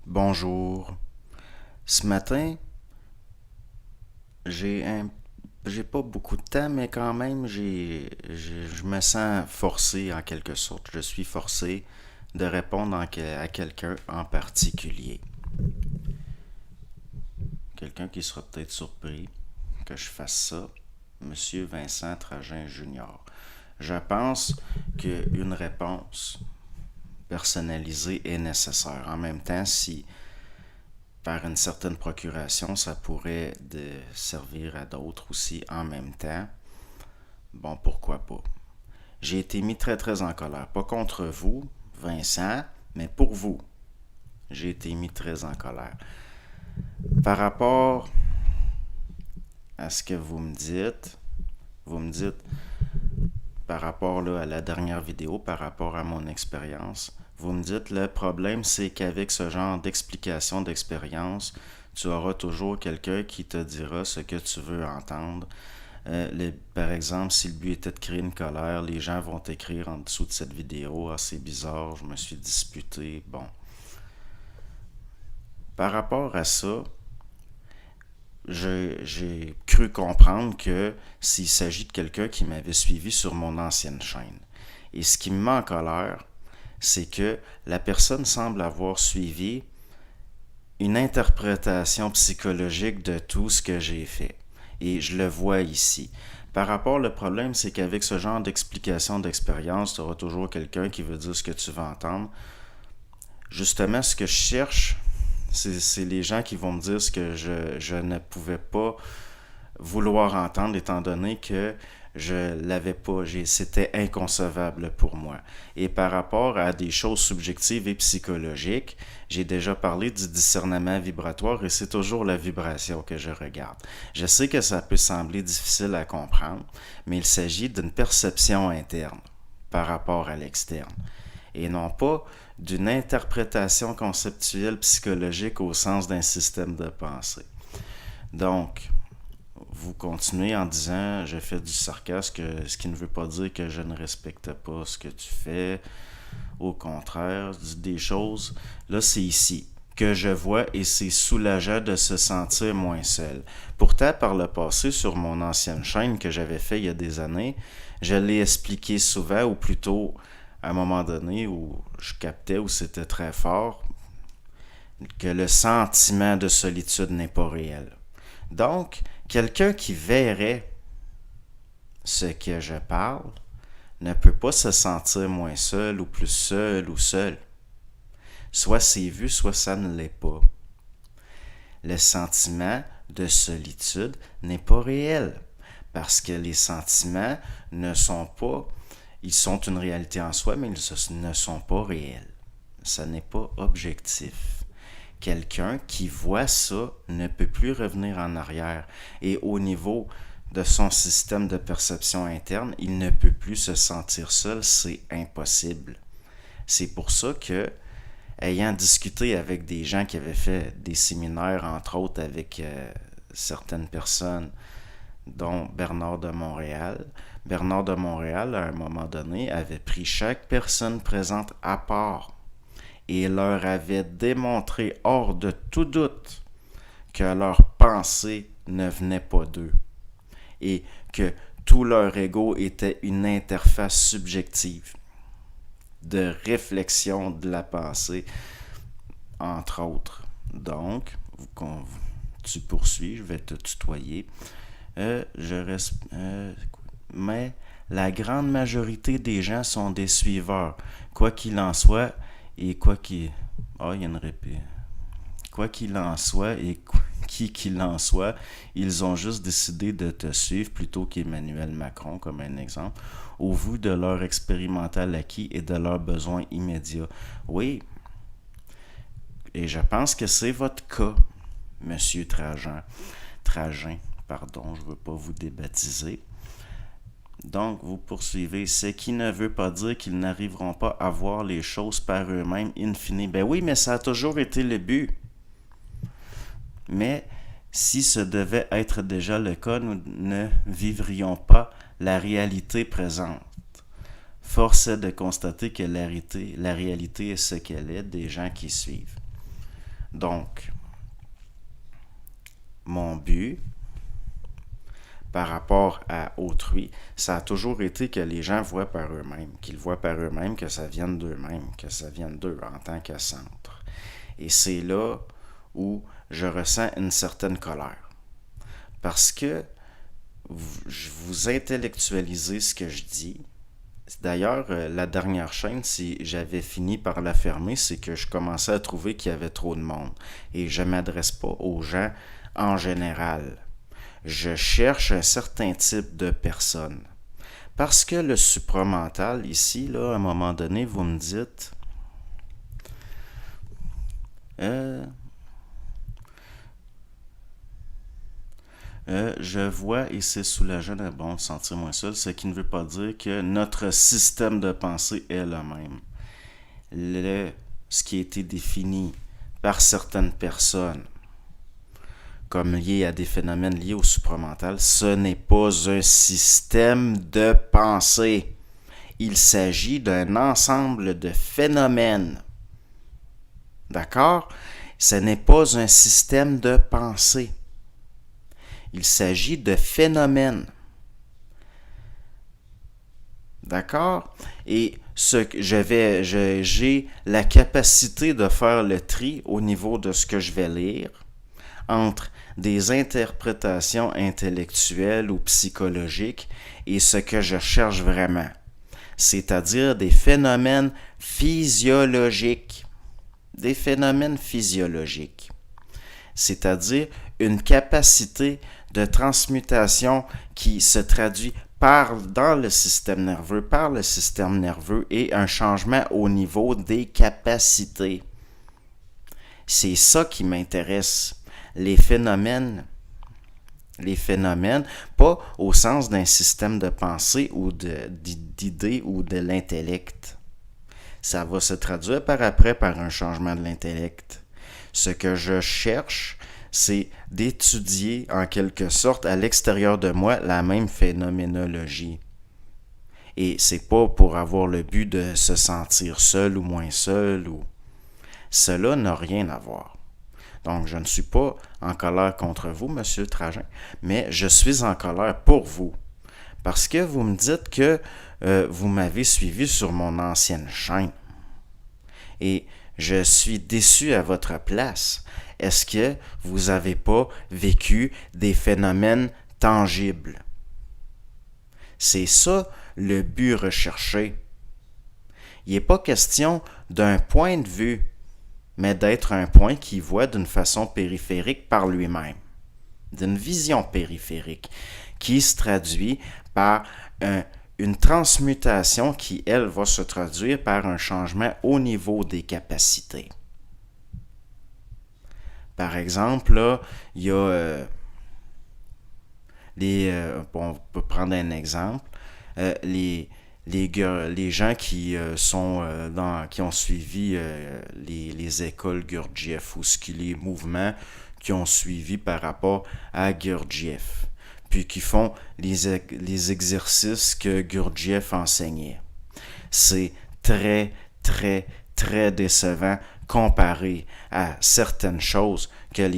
Bonjour. Ce matin, j'ai un j'ai pas beaucoup de temps, mais quand même, je me sens forcé en quelque sorte. Je suis forcé de répondre à quelqu'un en particulier. Quelqu'un qui sera peut-être surpris que je fasse ça. Monsieur Vincent Trajan Junior. Je pense qu'une réponse personnalisée est nécessaire. En même temps, si par une certaine procuration, ça pourrait servir à d'autres aussi en même temps. Bon, pourquoi pas. J'ai été mis très très en colère. Pas contre vous, Vincent, mais pour vous. J'ai été mis très en colère. Par rapport à ce que vous me dites par rapport là, à la dernière vidéo, par rapport à mon expérience, vous me dites le problème c'est qu'avec ce genre d'explication d'expérience, tu auras toujours quelqu'un qui te dira ce que tu veux entendre. Par exemple, si le but était de créer une colère, les gens vont écrire en dessous de cette vidéo: ah, c'est bizarre, je me suis disputé. Bon. Par rapport à ça, j'ai cru comprendre que s'il s'agit de quelqu'un qui m'avait suivi sur mon ancienne chaîne. Et ce qui me met en colère, c'est que la personne semble avoir suivi une interprétation psychologique de tout ce que j'ai fait. Et je le vois ici. Par rapport, le problème, c'est qu'avec ce genre d'explication d'expérience, tu auras toujours quelqu'un qui veut dire ce que tu veux entendre. Justement, ce que je cherche, c'est les gens qui vont me dire ce que je ne pouvais pas vouloir entendre, étant donné que je l'avais pas, c'était inconcevable pour moi. Et par rapport à des choses subjectives et psychologiques, j'ai déjà parlé du discernement vibratoire et c'est toujours la vibration que je regarde. Je sais que ça peut sembler difficile à comprendre, mais il s'agit d'une perception interne par rapport à l'externe et non pas d'une interprétation conceptuelle psychologique au sens d'un système de pensée. Donc, vous continuez en disant je fais du sarcasme, ce qui ne veut pas dire que je ne respecte pas ce que tu fais. Au contraire, des choses. Là, c'est ici que je vois et c'est soulageant de se sentir moins seul. Pourtant, par le passé, sur mon ancienne chaîne que j'avais fait il y a des années, je l'ai expliqué souvent, ou plutôt à un moment donné où je captais, où c'était très fort, que le sentiment de solitude n'est pas réel. Donc, quelqu'un qui verrait ce que je parle ne peut pas se sentir moins seul ou plus seul ou seul. Soit c'est vu, soit ça ne l'est pas. Le sentiment de solitude n'est pas réel parce que les sentiments ne sont pas, ils sont une réalité en soi, mais ils ne sont pas réels. Ça n'est pas objectif. Quelqu'un qui voit ça ne peut plus revenir en arrière. Et au niveau de son système de perception interne, il ne peut plus se sentir seul, c'est impossible. C'est pour ça que, ayant discuté avec des gens qui avaient fait des séminaires, entre autres avec certaines personnes, dont Bernard de Montréal, à un moment donné, avait pris chaque personne présente à part et leur avait démontré hors de tout doute que leur pensée ne venait pas d'eux et que tout leur ego était une interface subjective de réflexion de la pensée, entre autres. Donc, tu poursuis, je vais te tutoyer. Je reste, mais la grande majorité des gens sont des suiveurs. Quoi qu'il en soit, et quoi qu'il... Ah, il y a une répète. Quoi qu'il en soit, et qui qu'il en soit, ils ont juste décidé de te suivre plutôt qu'Emmanuel Macron, comme un exemple, au vu de leur expérimental acquis et de leurs besoins immédiats. Oui, et je pense que c'est votre cas, Monsieur Trajan, pardon, je ne veux pas vous débaptiser. Donc, vous poursuivez, ce qui ne veut pas dire qu'ils n'arriveront pas à voir les choses par eux-mêmes in fine. Ben oui, mais ça a toujours été le but. Mais si ce devait être déjà le cas, nous ne vivrions pas la réalité présente. Force est de constater que la réalité est ce qu'elle est des gens qui suivent. Donc, mon but par rapport à autrui, ça a toujours été que les gens voient par eux-mêmes, qu'ils voient par eux-mêmes, que ça vienne d'eux-mêmes, que ça vienne d'eux en tant que centre. Et c'est là où je ressens une certaine colère. Parce que vous intellectualisez ce que je dis. D'ailleurs, la dernière chaîne, si j'avais fini par la fermer, c'est que je commençais à trouver qu'il y avait trop de monde. Et je ne m'adresse pas aux gens en général. Je cherche un certain type de personne. Parce que le supramental, ici, là, à un moment donné, vous me dites... je vois et c'est soulageant de bon, sentir moins seul, ce qui ne veut pas dire que notre système de pensée est le même. Ce qui a été défini par certaines personnes comme lié à des phénomènes liés au supramental, ce n'est pas un système de pensée. Il s'agit d'un ensemble de phénomènes. D'accord? Ce n'est pas un système de pensée. Il s'agit de phénomènes. D'accord? Et j'ai la capacité de faire le tri au niveau de ce que je vais lire entre des interprétations intellectuelles ou psychologiques et ce que je cherche vraiment, c'est-à-dire des phénomènes physiologiques. Des phénomènes physiologiques, c'est-à-dire une capacité de transmutation qui se traduit dans le système nerveux et un changement au niveau des capacités. C'est ça qui m'intéresse. Les phénomènes, pas au sens d'un système de pensée ou d'idées ou de l'intellect. Ça va se traduire par après par un changement de l'intellect. Ce que je cherche, c'est d'étudier en quelque sorte à l'extérieur de moi la même phénoménologie. Et c'est pas pour avoir le but de se sentir seul ou moins seul. Cela n'a rien à voir. Donc, je ne suis pas en colère contre vous, Monsieur Trajan, mais je suis en colère pour vous. Parce que vous me dites que vous m'avez suivi sur mon ancienne chaîne. Et je suis déçu à votre place. Est-ce que vous n'avez pas vécu des phénomènes tangibles? C'est ça le but recherché. Il n'est pas question d'un point de vue, mais d'être un point qui voit d'une façon périphérique par lui-même, d'une vision périphérique, qui se traduit par une transmutation qui, elle, va se traduire par un changement au niveau des capacités. Par exemple, là, il y a on peut prendre un exemple, les gens qui qui ont suivi les écoles Gurdjieff ou les mouvements qui ont suivi par rapport à Gurdjieff, puis qui font les exercices que Gurdjieff enseignait. C'est très, très, très décevant comparé à certaines choses que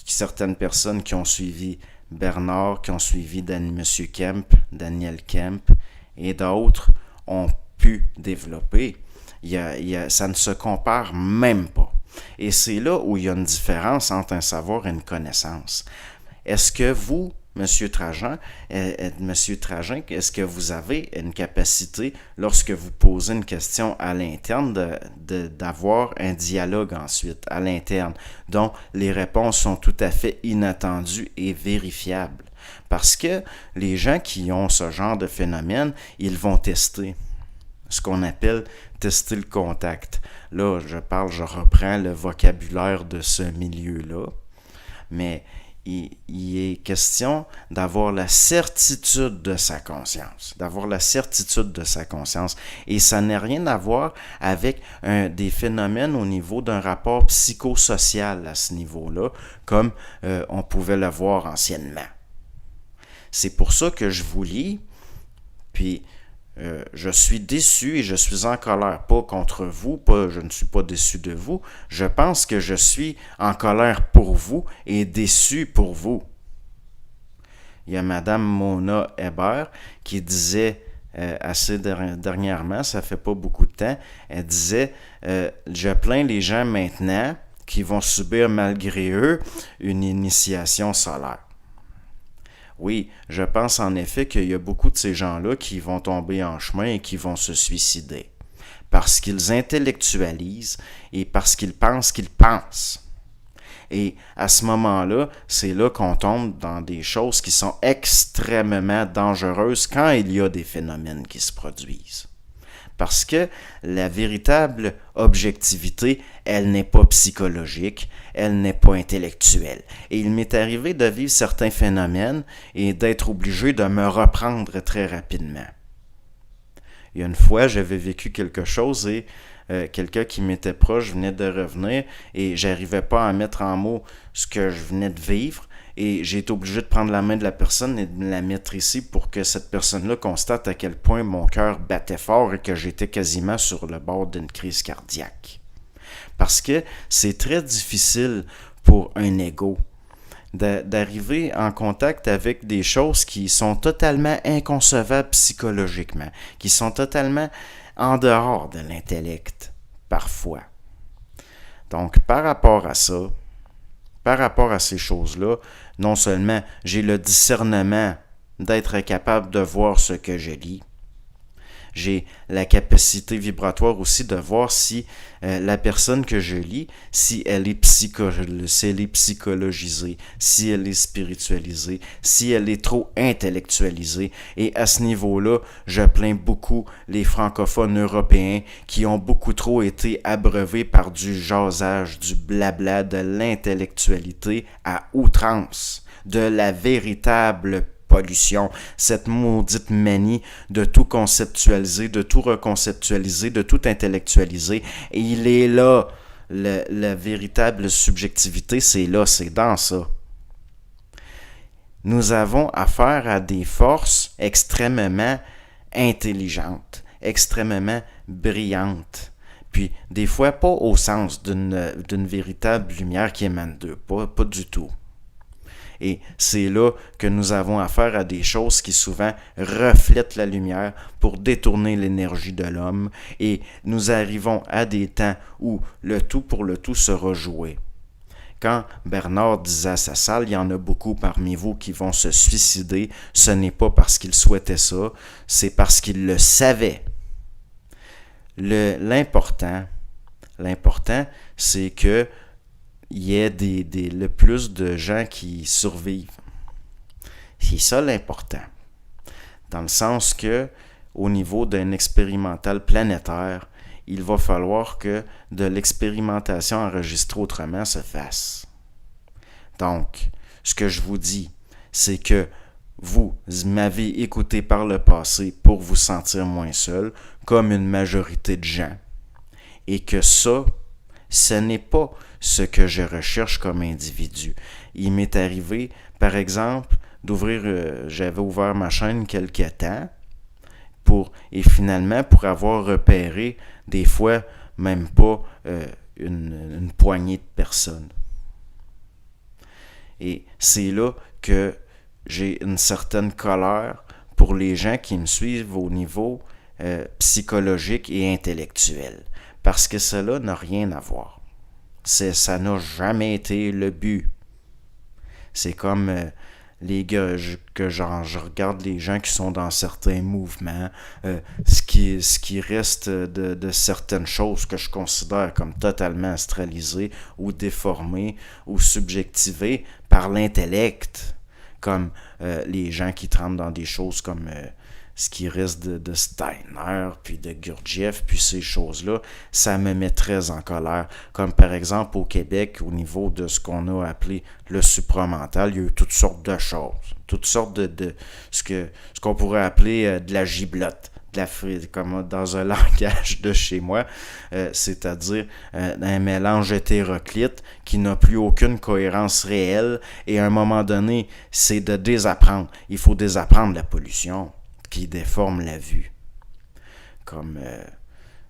certaines personnes qui ont suivi Bernard, qui ont suivi M. Kemp, Daniel Kemp et d'autres ont pu développer. Ça ne se compare même pas. Et c'est là où il y a une différence entre un savoir et une connaissance. Est-ce que vous, Monsieur Trajan, est-ce que vous avez une capacité, lorsque vous posez une question à l'interne, d'avoir un dialogue ensuite à l'interne, dont les réponses sont tout à fait inattendues et vérifiables? Parce que les gens qui ont ce genre de phénomène, ils vont tester ce qu'on appelle tester le contact. Là, je reprends le vocabulaire de ce milieu-là, mais il est question d'avoir la certitude de sa conscience, et ça n'a rien à voir avec des phénomènes au niveau d'un rapport psychosocial à ce niveau-là, comme on pouvait le voir anciennement. C'est pour ça que je vous lis, puis je suis déçu et je suis en colère, pas contre vous, je ne suis pas déçu de vous, je pense que je suis en colère pour vous et déçu pour vous. Il y a Madame Mona Hébert qui disait assez dernièrement, ça fait pas beaucoup de temps, elle disait je plains les gens maintenant qui vont subir malgré eux une initiation solaire. Oui, je pense en effet qu'il y a beaucoup de ces gens-là qui vont tomber en chemin et qui vont se suicider. Parce qu'ils intellectualisent et parce qu'ils pensent qu'ils pensent. Et à ce moment-là, c'est là qu'on tombe dans des choses qui sont extrêmement dangereuses quand il y a des phénomènes qui se produisent. Parce que la véritable objectivité, elle n'est pas psychologique, elle n'est pas intellectuelle. Et il m'est arrivé de vivre certains phénomènes et d'être obligé de me reprendre très rapidement. Il y a une fois, j'avais vécu quelque chose et quelqu'un qui m'était proche venait de revenir et j'arrivais pas à mettre en mots ce que je venais de vivre. Et j'ai été obligé de prendre la main de la personne et de la mettre ici pour que cette personne-là constate à quel point mon cœur battait fort et que j'étais quasiment sur le bord d'une crise cardiaque. Parce que c'est très difficile pour un ego d'arriver en contact avec des choses qui sont totalement inconcevables psychologiquement, qui sont totalement en dehors de l'intellect, parfois. Donc, par rapport à ça, par rapport à ces choses-là, non seulement j'ai le discernement d'être capable de voir ce que je lis, j'ai la capacité vibratoire aussi de voir si la personne que je lis, si elle est psychologisée, si elle est spiritualisée, si elle est trop intellectualisée. Et à ce niveau-là, je plains beaucoup les francophones européens qui ont beaucoup trop été abreuvés par du jasage, du blabla, de l'intellectualité à outrance, de la véritable pollution, cette maudite manie de tout conceptualiser, de tout reconceptualiser, de tout intellectualiser. Et il est là, la véritable subjectivité, c'est là, c'est dans ça. Nous avons affaire à des forces extrêmement intelligentes, extrêmement brillantes. Puis, des fois, pas au sens d'une véritable lumière qui émane d'eux, pas du tout. Et c'est là que nous avons affaire à des choses qui souvent reflètent la lumière pour détourner l'énergie de l'homme et nous arrivons à des temps où le tout pour le tout sera joué. Quand Bernard disait à sa salle, il y en a beaucoup parmi vous qui vont se suicider, ce n'est pas parce qu'ils souhaitaient ça, c'est parce qu'ils le savaient. L'important, c'est que il y ait le plus de gens qui survivent. C'est ça l'important. Dans le sens que, au niveau d'un expérimental planétaire, il va falloir que de l'expérimentation enregistrée autrement se fasse. Donc, ce que je vous dis, c'est que vous m'avez écouté par le passé pour vous sentir moins seul, comme une majorité de gens. Et que ça, ce n'est pas ce que je recherche comme individu. Il m'est arrivé, par exemple, j'avais ouvert ma chaîne quelque temps, et finalement, pour avoir repéré, des fois, même pas une poignée de personnes. Et c'est là que j'ai une certaine colère pour les gens qui me suivent au niveau psychologique et intellectuel. Parce que cela n'a rien à voir. Ça n'a jamais été le but. C'est comme les gars je regarde les gens qui sont dans certains mouvements, ce qui reste de certaines choses que je considère comme totalement astralisées ou déformées ou subjectivées par l'intellect, comme les gens qui trempent dans des choses comme ce qui reste de Steiner, puis de Gurdjieff, puis ces choses-là, ça me met très en colère. Comme par exemple au Québec, au niveau de ce qu'on a appelé le supramental, il y a eu toutes sortes de choses, toutes sortes de ce qu'on pourrait appeler de la giblotte, comme dans un langage de chez moi, c'est-à-dire un mélange hétéroclite qui n'a plus aucune cohérence réelle, et à un moment donné, c'est de désapprendre. Il faut désapprendre la pollution qui déforme la vue. comme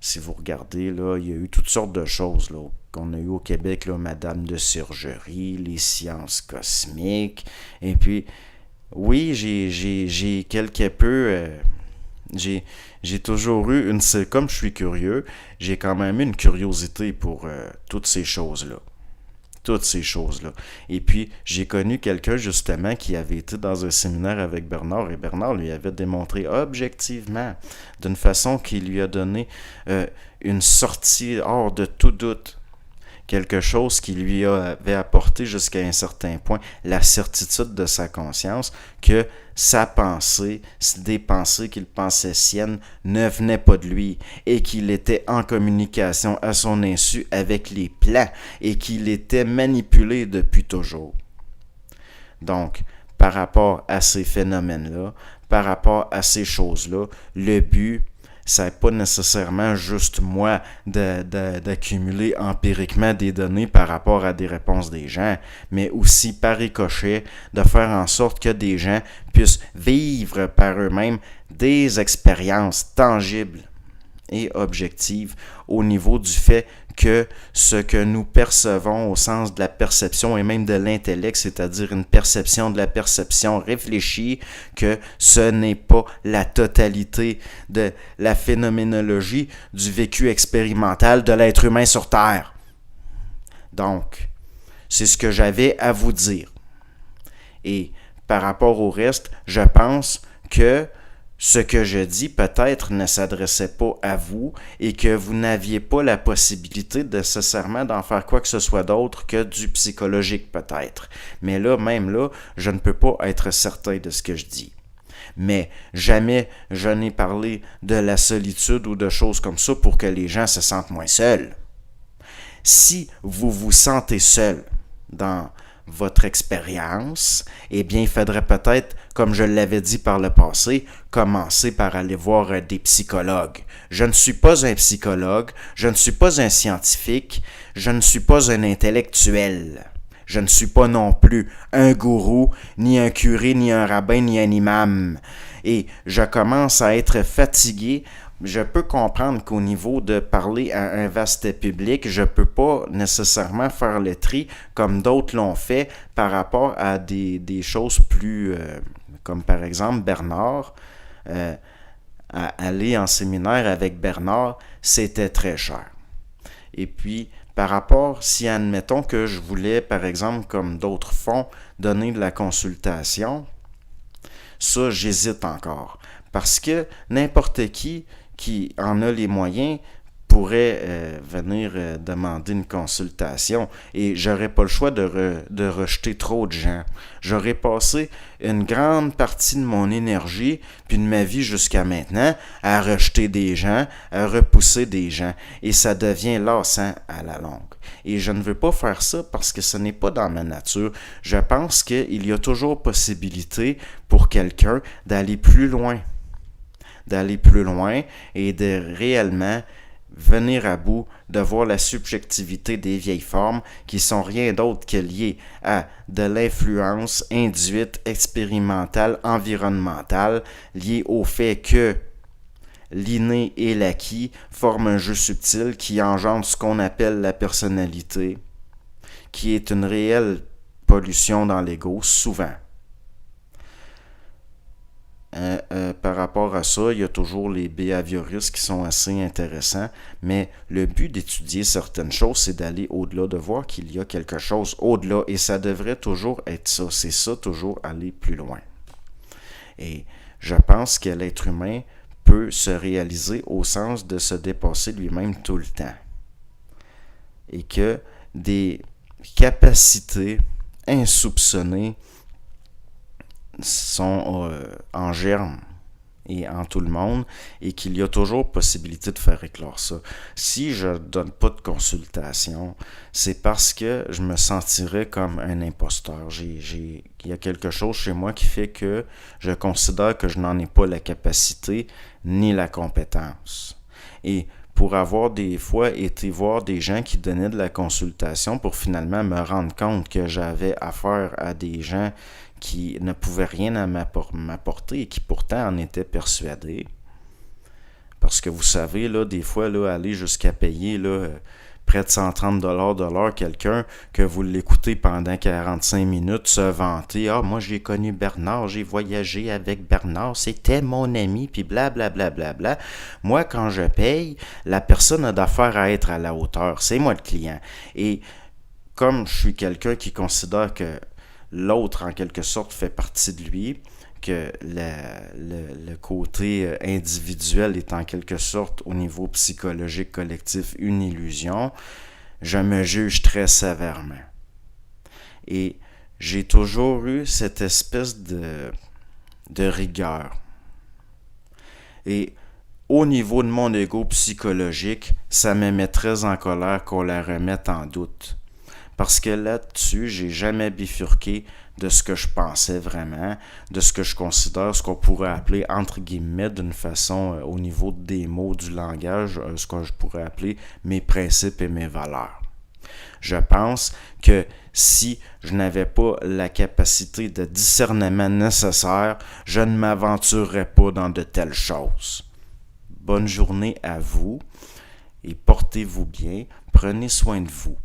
si vous regardez, là, il y a eu toutes sortes de choses là, qu'on a eu au Québec, là, Madame de Surgerie, les sciences cosmiques, et puis, oui, j'ai quelque peu... j'ai toujours eu comme je suis curieux, j'ai quand même eu une curiosité pour toutes ces choses-là. Toutes ces choses-là. Et puis, j'ai connu quelqu'un, justement, qui avait été dans un séminaire avec Bernard, et Bernard lui avait démontré objectivement, d'une façon qui lui a donné une sortie hors de tout doute, quelque chose qui lui avait apporté jusqu'à un certain point la certitude de sa conscience que sa pensée, des pensées qu'il pensait siennes, ne venaient pas de lui et qu'il était en communication à son insu avec les plans et qu'il était manipulé depuis toujours. Donc, par rapport à ces phénomènes-là, par rapport à ces choses-là, le but, c'est pas nécessairement juste moi d'accumuler empiriquement des données par rapport à des réponses des gens, mais aussi par ricochet de faire en sorte que des gens puissent vivre par eux-mêmes des expériences tangibles et objectives au niveau du fait que ce que nous percevons au sens de la perception et même de l'intellect, c'est-à-dire une perception de la perception réfléchie, que ce n'est pas la totalité de la phénoménologie du vécu expérimental de l'être humain sur Terre. Donc, c'est ce que j'avais à vous dire. Et par rapport au reste, je pense que ce que je dis peut-être ne s'adressait pas à vous et que vous n'aviez pas la possibilité nécessairement d'en faire quoi que ce soit d'autre que du psychologique peut-être. Mais là, même là, je ne peux pas être certain de ce que je dis. Mais jamais je n'ai parlé de la solitude ou de choses comme ça pour que les gens se sentent moins seuls. Si vous vous sentez seul dans votre expérience, eh bien, il faudrait peut-être, comme je l'avais dit par le passé, commencer par aller voir des psychologues. Je ne suis pas un psychologue, je ne suis pas un scientifique, je ne suis pas un intellectuel. Je ne suis pas non plus un gourou, ni un curé, ni un rabbin, ni un imam. Et je commence à être fatigué. Je peux comprendre qu'au niveau de parler à un vaste public, je ne peux pas nécessairement faire le tri comme d'autres l'ont fait par rapport à des choses plus, comme par exemple Bernard. Aller en séminaire avec Bernard, c'était très cher. Et puis, par rapport, si admettons que je voulais, par exemple, comme d'autres font, donner de la consultation, ça, j'hésite encore. Parce que n'importe qui en a les moyens pourrait venir demander une consultation et j'aurais pas le choix de rejeter trop de gens. J'aurais passé une grande partie de mon énergie puis de ma vie jusqu'à maintenant à rejeter des gens, à repousser des gens et ça devient lassant à la longue. Et je ne veux pas faire ça parce que ce n'est pas dans ma nature. Je pense qu'il y a toujours possibilité pour quelqu'un d'aller plus loin et de réellement venir à bout de voir la subjectivité des vieilles formes qui sont rien d'autre que liées à de l'influence induite, expérimentale, environnementale, liée au fait que l'inné et l'acquis forment un jeu subtil qui engendre ce qu'on appelle la personnalité, qui est une réelle pollution dans l'ego, souvent. Par rapport à ça, il y a toujours les behavioristes qui sont assez intéressants, mais le but d'étudier certaines choses, c'est d'aller au-delà, de voir qu'il y a quelque chose au-delà, et ça devrait toujours être ça, c'est ça, toujours aller plus loin. Et je pense que l'être humain peut se réaliser au sens de se dépasser lui-même tout le temps. Et que des capacités insoupçonnées sont en germe et en tout le monde et qu'il y a toujours possibilité de faire éclore ça. Si je ne donne pas de consultation, c'est parce que je me sentirais comme un imposteur. Il y a quelque chose chez moi qui fait que je considère que je n'en ai pas la capacité ni la compétence. Et pour avoir des fois été voir des gens qui donnaient de la consultation pour finalement me rendre compte que j'avais affaire à des gens qui ne pouvaient rien à m'apporter et qui pourtant en étaient persuadés. Parce que vous savez, là, des fois, là, aller jusqu'à payer là, près de 130 de l'heure quelqu'un que vous l'écoutez pendant 45 minutes se vanter. Ah, moi j'ai connu Bernard, j'ai voyagé avec Bernard, c'était mon ami, puis blablabla. Bla, bla, bla. Moi, quand je paye, la personne a d'affaire à être à la hauteur. C'est moi le client. Et comme je suis quelqu'un qui considère que l'autre, en quelque sorte, fait partie de lui, que le côté individuel est en quelque sorte au niveau psychologique collectif une illusion, je me juge très sévèrement. Et j'ai toujours eu cette espèce de rigueur. Et au niveau de mon ego psychologique, ça me met très en colère qu'on la remette en doute. Parce que là-dessus, j'ai jamais bifurqué de ce que je pensais vraiment, de ce que je considère, ce qu'on pourrait appeler, entre guillemets, d'une façon au niveau des mots, du langage, ce que je pourrais appeler mes principes et mes valeurs. Je pense que si je n'avais pas la capacité de discernement nécessaire, je ne m'aventurerais pas dans de telles choses. Bonne journée à vous et portez-vous bien, prenez soin de vous.